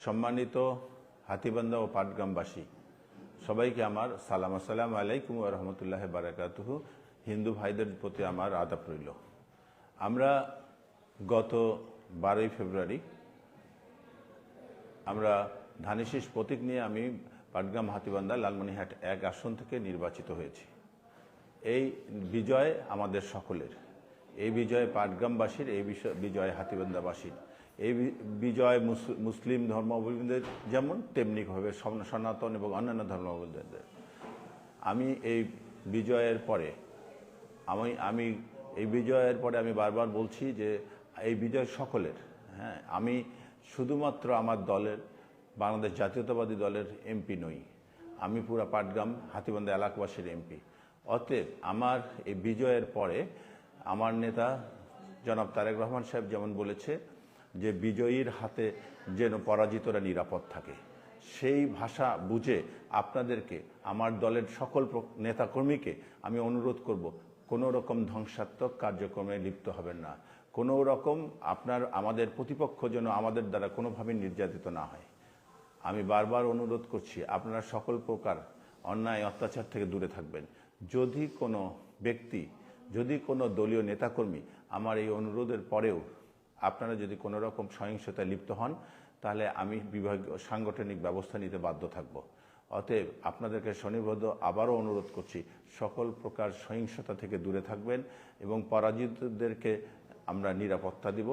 সম্মানিত হাতীবান্ধা ও পাটগ্রামবাসী সবাইকে আমার সালাম। আসসালামু আলাইকুম ওয়া রাহমাতুল্লাহি ওয়া বারাকাতুহু। হিন্দু ভাইদের প্রতি আমার আদাব রইল। আমরা গত 12ই ফেব্রুয়ারি আমরা ধানের প্রতীক নিয়ে আমি পাটগ্রাম হাতীবান্ধা লালমনিরহাট 1 আসন থেকে নির্বাচিত হয়েছি। এই বিজয় আমাদের সকলের, এই বিজয় পাটগ্রামবাসীর, এই বিজয় হাতীবান্ধাবাসীর, এই বিজয় মুসলিম ধর্মাবলম্বীদের যেমন তেমনিভাবে সনাতন এবং অন্যান্য ধর্মাবলম্বীদের। আমি এই বিজয়ের পরে আমি বারবার বলছি যে এই বিজয় সকলের। হ্যাঁ, আমি শুধুমাত্র আমার দলের, বাংলাদেশ জাতীয়তাবাদী দলের এমপি নই, আমি পুরা পাটগ্রাম হাতীবান্ধা এলাকাবাসীর এমপি। অতএব আমার এই বিজয়ের পরে আমার নেতা জনাব তারেক রহমান সাহেব যেমন বলেছে যে বিজয়ীর হাতে যেন পরাজিতরা নিরাপদ থাকে, সেই ভাষা বুঝে আপনাদেরকে, আমার দলের সকল নেতাকর্মীকে আমি অনুরোধ করব, কোনো রকম ধ্বংসাত্মক কার্যক্রমে লিপ্ত হবেন না। কোনো রকম আমাদের প্রতিপক্ষ যেন আমাদের দ্বারা কোনোভাবে নির্যাতিত না হয়। আমি বারবার অনুরোধ করছি, আপনারা সকল প্রকার অন্যায় অত্যাচার থেকে দূরে থাকবেন। যদি কোনো ব্যক্তি, যদি কোনো দলীয় নেতাকর্মী আমার এই অনুরোধের পরেও আপনারা যদি কোনো রকম সহিংসতায় লিপ্ত হন, তাহলে আমি বিভাগীয় সাংগঠনিক ব্যবস্থা নিতে বাধ্য থাকব। অতএব আপনাদেরকে স্বনির্বদ্ধ আবারও অনুরোধ করছি, সকল প্রকার সহিংসতা থেকে দূরে থাকবেন এবং পরাজিতদেরকে আমরা নিরাপত্তা দিব।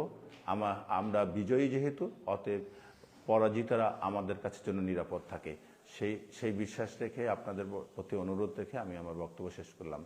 আমরা বিজয়ী যেহেতু, অতএব পরাজিতরা আমাদের কাছে যেন নিরাপদ থাকে, সেই বিশ্বাস রেখে, আপনাদের প্রতি অনুরোধ রেখে আমি আমার বক্তব্য শেষ করলাম।